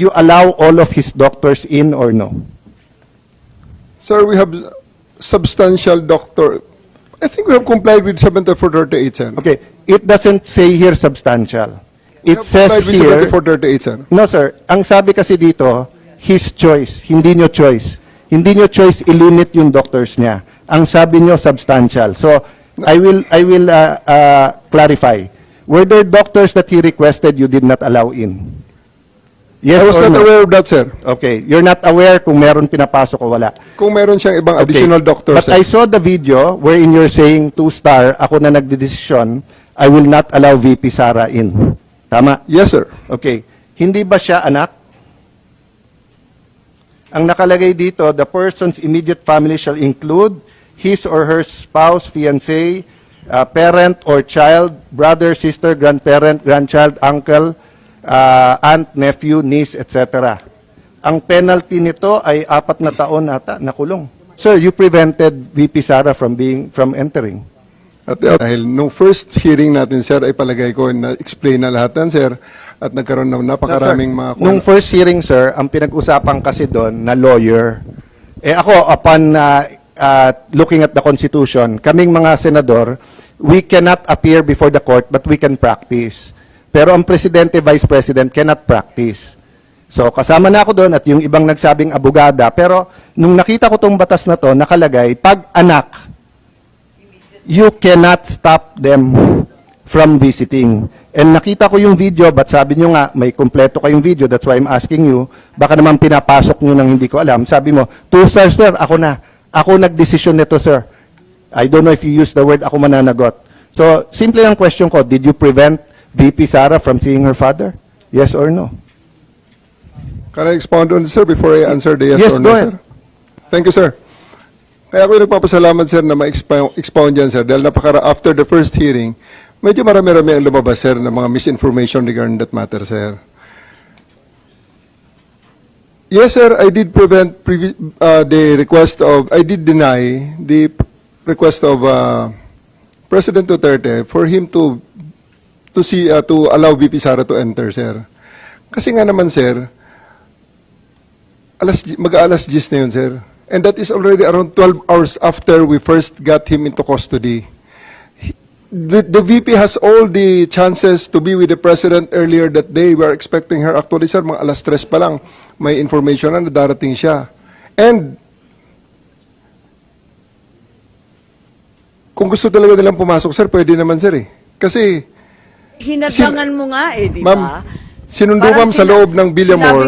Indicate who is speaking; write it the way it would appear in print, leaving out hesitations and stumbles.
Speaker 1: you allow all of his doctors in or no?
Speaker 2: Sir, we have substantial doctor. I think we have complied with 7438, sir.
Speaker 1: Okay, it doesn't say here substantial.
Speaker 2: We
Speaker 1: It
Speaker 2: have
Speaker 1: says
Speaker 2: complied with
Speaker 1: here,
Speaker 2: 7438, sir.
Speaker 1: no sir, ang sabi kasi dito, his choice, hindi nyo choice. Hindi nyo choice ilimit yung doctors niya. Ang sabi nyo substantial. So, I will clarify. Were there doctors that he requested you did not allow in? Yes
Speaker 2: I was
Speaker 1: or
Speaker 2: not
Speaker 1: no?
Speaker 2: aware of that, sir.
Speaker 1: Okay, you're not aware kung meron pinapasok o wala.
Speaker 2: Kung meron siyang ibang
Speaker 1: Okay.
Speaker 2: additional doctor,
Speaker 1: But
Speaker 2: sir.
Speaker 1: I saw the video wherein you're saying 2-star, ako na nagdedesisyon, I will not allow VP Sara in. Tama?
Speaker 2: Yes, sir.
Speaker 1: Okay. Hindi ba siya anak? Ang nakalagay dito, the person's immediate family shall include his or her spouse, fiancé, parent or child, brother, sister, grandparent, grandchild, uncle, aunt, nephew, niece, etc. Ang penalty nito ay 4 na taon ata na kulong. Sir, you prevented VP Sara from entering.
Speaker 2: At dahil nung first hearing natin, sir, ay palagay ko na-explain na lahat yan, sir, at nagkaroon ng napakaraming mga...
Speaker 1: Nung first hearing, sir, ang pinag-usapan kasi doon na lawyer. Eh ako, upon looking at the Constitution, kaming mga senador, we cannot appear before the court, but we can practice. Pero ang presidente, vice president cannot practice. So kasama na ako doon at yung ibang nagsabing abogada. Pero nung nakita ko tong batas na to, nakalagay, pag anak, you cannot stop them from visiting. And nakita ko yung video, but sabi nyo nga, may kompleto kayong video, that's why I'm asking you, baka naman pinapasok nyo nang hindi ko alam. Sabi mo, 2-star, sir, ako na. Ako nagdesisyon nito, sir. I don't know if you use the word, ako mananagot. So, simple ang question ko, did you prevent VP Sara from seeing her father? Yes or no?
Speaker 2: Can I expound on this, sir, before I answer the yes,
Speaker 1: Yes,
Speaker 2: or no,
Speaker 1: go
Speaker 2: sir?
Speaker 1: ahead.
Speaker 2: Thank you, sir. Kaya ako yung nagpapasalamat, sir, na ma-expound yan, sir, dahil after the first hearing, medyo marami-rami ang lumabas, sir, ng mga misinformation regarding that matter, sir. Yes, sir, I did I did deny the request of President Duterte for him to allow VP Sara to enter, sir. Kasi nga naman, sir, mag-alas 10 na yun, sir. And that is already around 12 hours after we first got him into custody. The VP has all the chances to be with the President earlier that day. We are expecting her. Actually, sir, mga alas 3 pa lang, may information na darating siya. And kung gusto talaga nilang pumasok, sir, pwede naman, sir, eh. Kasi
Speaker 3: Hinadangan mo nga eh, di
Speaker 2: Ma'am,
Speaker 3: ba?
Speaker 2: sinundo,
Speaker 3: Parang
Speaker 2: ma'am, sa loob ng Villamor.